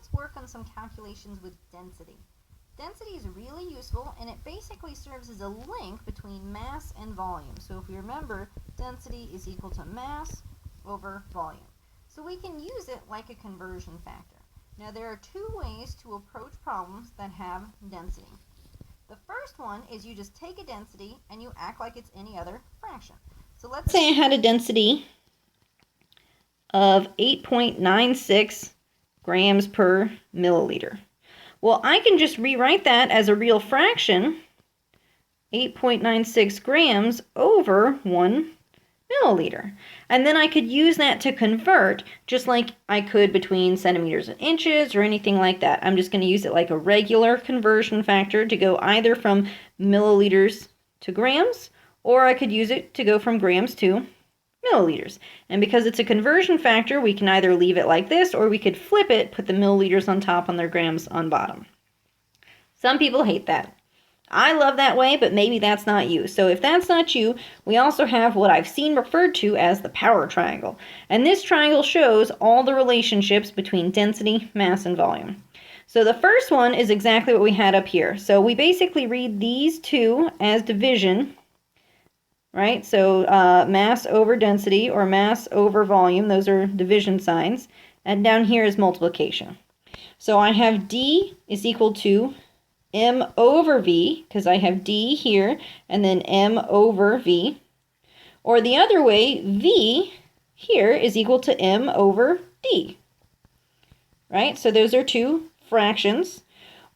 let's work on some calculations with density. Density is really useful, and it basically serves as a link between mass and volume. So if we remember, density is equal to mass over volume. So we can use it like a conversion factor. Now there are two ways to approach problems that have density. The first one is you just take a density and you act like it's any other fraction. So let's say I had a density of 8.96 grams per milliliter. Well, I can just rewrite that as a real fraction, 8.96 grams over 1 milliliter. And then I could use that to convert, just like I could between centimeters and inches or anything like that. I'm just going to use it like a regular conversion factor to go either from milliliters to grams, or I could use it to go from grams to milliliters. And because it's a conversion factor, we can either leave it like this, or we could flip it, put the milliliters on top and their grams on bottom. Some people hate that. I love that way, but maybe that's not you. So if that's not you, we also have what I've seen referred to as the power triangle. And this triangle shows all the relationships between density, mass, and volume. So the first one is exactly what we had up here. So we basically read these two as division, right? So mass over density or mass over volume, those are division signs. And down here is multiplication. So I have D is equal to M over V, because I have D here, and then M over V. Or the other way, V here is equal to M over D. Right? So those are two fractions.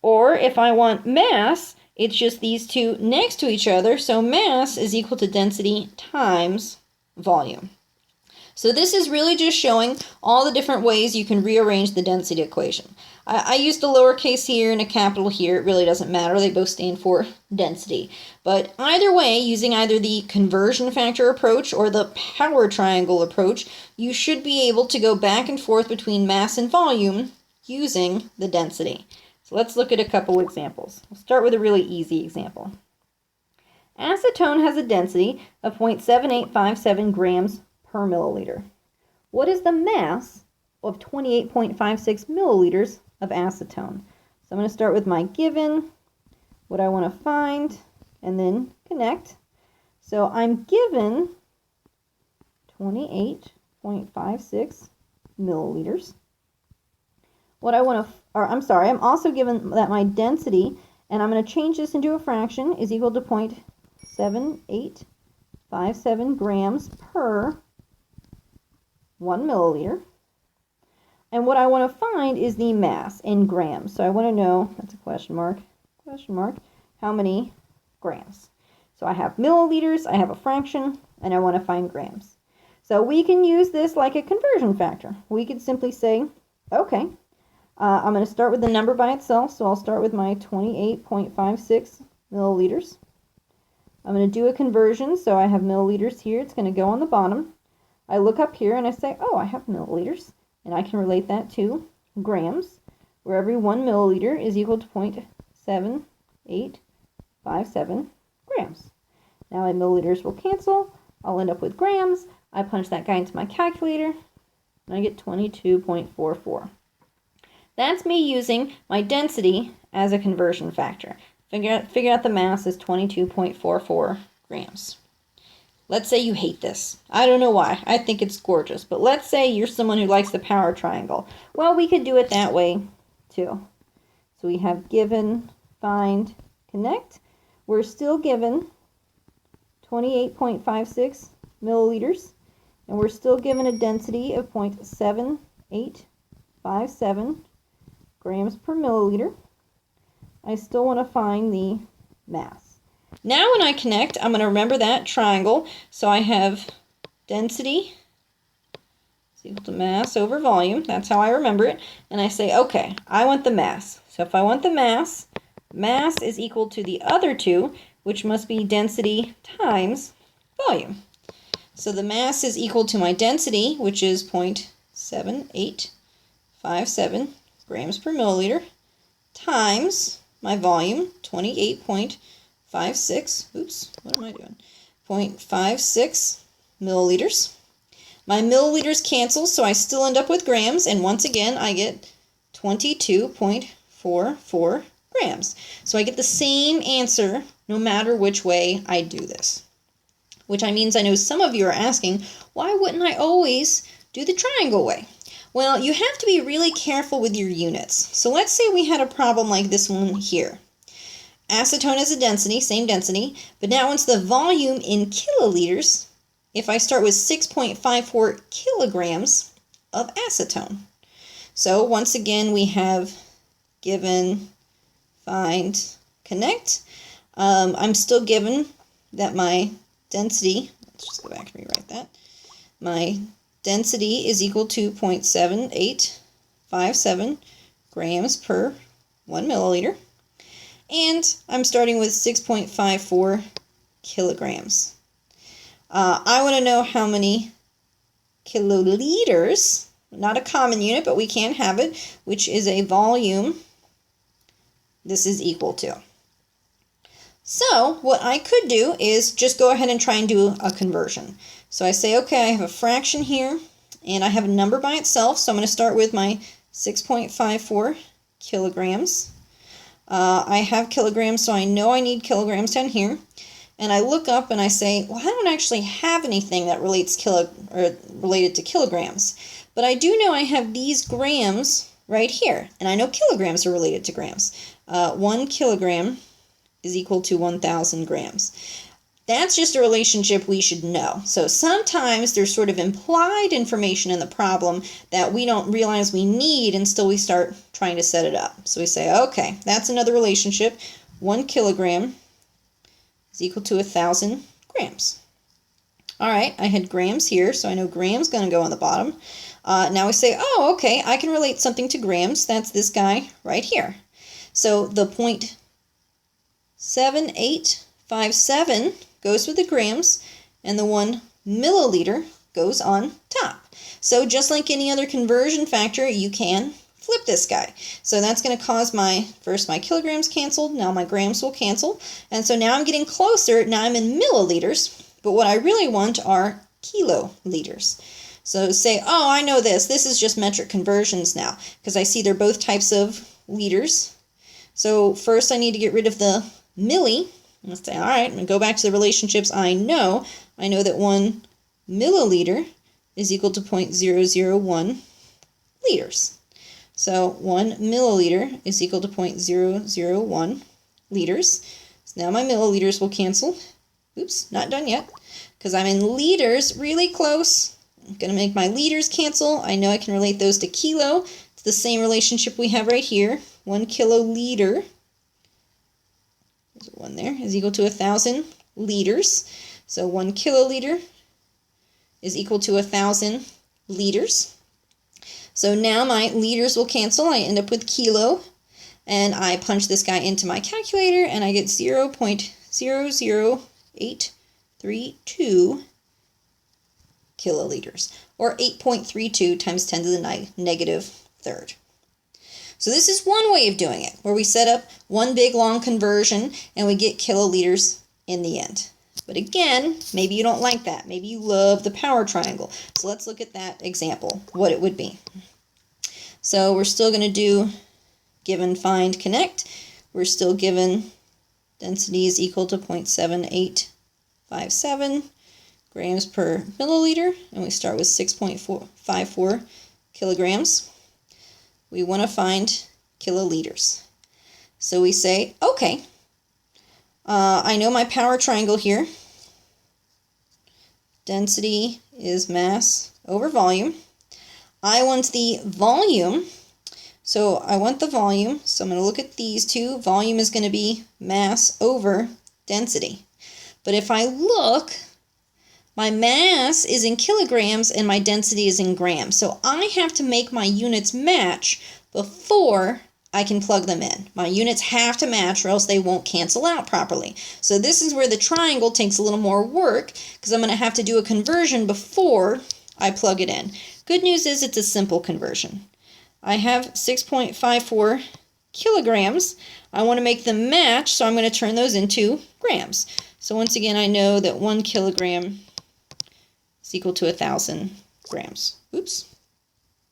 Or if I want mass, it's just these two next to each other. So mass is equal to density times volume. So this is really just showing all the different ways you can rearrange the density equation. I used a lowercase here and a capital here. It really doesn't matter. They both stand for density. But either way, using either the conversion factor approach or the power triangle approach, you should be able to go back and forth between mass and volume using the density. So let's look at a couple examples. We'll start with a really easy example. Acetone has a density of 0.7857 grams per milliliter. What is the mass of 28.56 milliliters of acetone? So I'm going to start with my given, what I want to find, and then connect. So I'm given 28.56 milliliters. What I want to, I'm also given that my density, and I'm going to change this into a fraction, is equal to 0.7857 grams per 1 milliliter. And what I want to find is the mass in grams. So I want to know, that's a question mark, how many grams. So I have milliliters, I have a fraction, and I want to find grams. So we can use this like a conversion factor. We could simply say, okay, I'm going to start with the number by itself. So I'll start with my 28.56 milliliters. I'm going to do a conversion. So I have milliliters here. It's going to go on the bottom. I look up here and I say, oh, I have milliliters. And I can relate that to grams, where every 1 milliliter is equal to 0.7857 grams. Now my milliliters will cancel. I'll end up with grams. I punch that guy into my calculator, and I get 22.44. That's me using my density as a conversion factor. Figure out the mass is 22.44 grams. Let's say you hate this. I don't know why. I think it's gorgeous. But let's say you're someone who likes the power triangle. Well, we could do it that way too. So we have given, find, connect. We're still given 28.56 milliliters. And we're still given a density of 0.7857 grams per milliliter. I still want to find the mass. Now when I connect, I'm going to remember that triangle. So I have density is equal to mass over volume. That's how I remember it. And I say, okay, I want the mass. So if I want the mass, mass is equal to the other two, which must be density times volume. So the mass is equal to my density, which is 0.7857 grams per milliliter, times my volume, 28.56, oops, what am I doing? 0.56 milliliters. My milliliters cancel, so I still end up with grams, and once again, I get 22.44 grams. So I get the same answer no matter which way I do this. Which means I know some of you are asking, why wouldn't I always do the triangle way? Well, you have to be really careful with your units. So let's say we had a problem like this one here. Acetone is a density, same density, but now it's the volume in kiloliters if I start with 6.54 kilograms of acetone. So once again, we have given, find, connect. I'm still given that my density, let's just go back and rewrite that. My density is equal to 0.7857 grams per 1 milliliter. And I'm starting with 6.54 kilograms. I want to know how many kiloliters, not a common unit, but we can have it, which is a volume this is equal to. So what I could do is just go ahead and try and do a conversion. So I say, okay, I have a fraction here, and I have a number by itself, so I'm going to start with my 6.54 kilograms. I have kilograms, so I know I need kilograms down here. And I look up and I say, well, I don't actually have anything that related to kilograms. But I do know I have these grams right here. And I know kilograms are related to grams. 1 kilogram is equal to 1,000 grams. That's just a relationship we should know. So sometimes there's sort of implied information in the problem that we don't realize we need until we start trying to set it up. So we say, okay, that's another relationship. 1 kilogram is equal to 1,000 grams. All right, I had grams here, so I know grams going to go on the bottom. Now we say, oh, okay, I can relate something to grams. That's this guy right here. So the 0.7857 goes with the grams, and the 1 milliliter goes on top. So just like any other conversion factor, you can flip this guy. So that's going to cause my kilograms canceled, now my grams will cancel, and so now I'm getting closer. Now I'm in milliliters, but what I really want are kiloliters. So say, oh, I know this is just metric conversions now, because I see they're both types of liters. So first I need to get rid of the milli. Let's say, all right, I'm going to go back to the relationships I know. I know that 1 milliliter is equal to 0.001 liters. So 1 milliliter is equal to 0.001 liters. So now my milliliters will cancel. Oops, not done yet, because I'm in liters, really close. I'm going to make my liters cancel. I know I can relate those to kilo. It's the same relationship we have right here. 1 kiloliter, there's a 1 there, is equal to 1,000 liters. So 1 kiloliter is equal to 1,000 liters. So now my liters will cancel. I end up with kilo, and I punch this guy into my calculator, and I get 0.00832 kiloliters, or 8.32 times 10 to the negative third. So this is one way of doing it, where we set up one big long conversion and we get kiloliters in the end. But again, maybe you don't like that. Maybe you love the power triangle. So let's look at that example, what it would be. So we're still going to do given, find, connect. We're still given density is equal to 0.7857 grams per milliliter, and we start with 6.54 kilograms. We want to find kiloliters. So we say, okay, I know my power triangle here. Density is mass over volume. I want the volume, so I want the volume. So I'm going to look at these two. Volume is going to be mass over density. But if I look, my mass is in kilograms and my density is in grams. So I have to make my units match before I can plug them in. My units have to match or else they won't cancel out properly. So this is where the triangle takes a little more work, because I'm going to have to do a conversion before I plug it in. Good news is it's a simple conversion. I have 6.54 kilograms. I want to make them match, so I'm going to turn those into grams. So once again, I know that 1 kilogram is equal to 1,000 grams. Oops,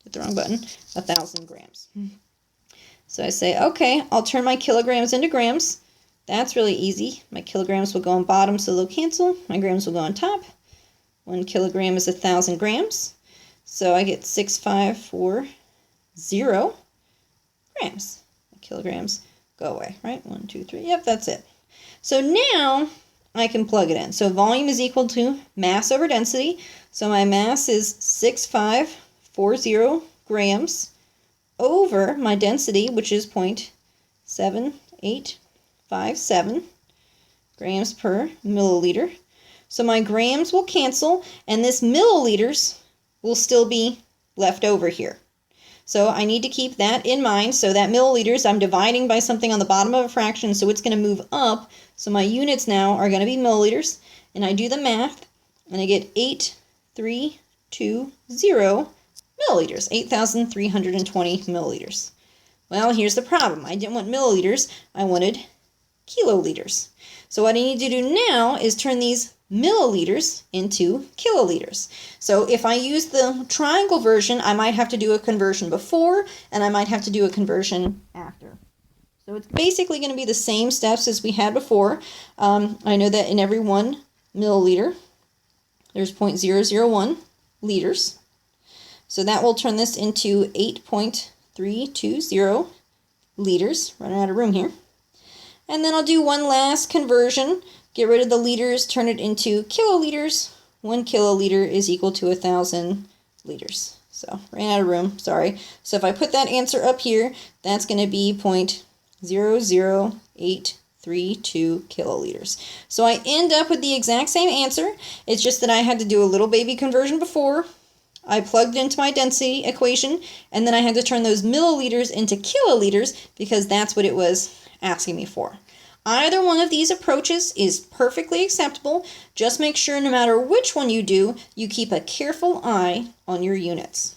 hit the wrong button. 1,000 grams. So I say, okay, I'll turn my kilograms into grams. That's really easy. My kilograms will go on bottom, so they'll cancel. My grams will go on top. 1 kilogram is 1,000 grams. So I get 6,540 grams. My kilograms go away, right? 1, 2, 3. Yep, that's it. So now I can plug it in. So volume is equal to mass over density. So my mass is 6,540 grams over my density, which is 0.7857 grams per milliliter. So my grams will cancel, and this milliliters will still be left over here. So I need to keep that in mind. So that milliliters, I'm dividing by something on the bottom of a fraction, so it's going to move up. So my units now are going to be milliliters, and I do the math, and I get 8,320 milliliters, 8,320 milliliters. Well, here's the problem. I didn't want milliliters, I wanted kiloliters. So what I need to do now is turn these milliliters into kiloliters. So if I use the triangle version, I might have to do a conversion before, and I might have to do a conversion after. So it's basically going to be the same steps as we had before. I know that in every 1 milliliter, there's 0.001 liters. So that will turn this into 8.320 liters. Running out of room here. And then I'll do one last conversion. Get rid of the liters, turn it into kiloliters. 1 kiloliter is equal to 1,000 liters. So ran out of room, sorry. So if I put that answer up here, that's going to be 0.00832 kiloliters. So I end up with the exact same answer. It's just that I had to do a little baby conversion before. I plugged into my density equation, and then I had to turn those milliliters into kiloliters because that's what it was asking me for. Either one of these approaches is perfectly acceptable. Just make sure no matter which one you do, you keep a careful eye on your units.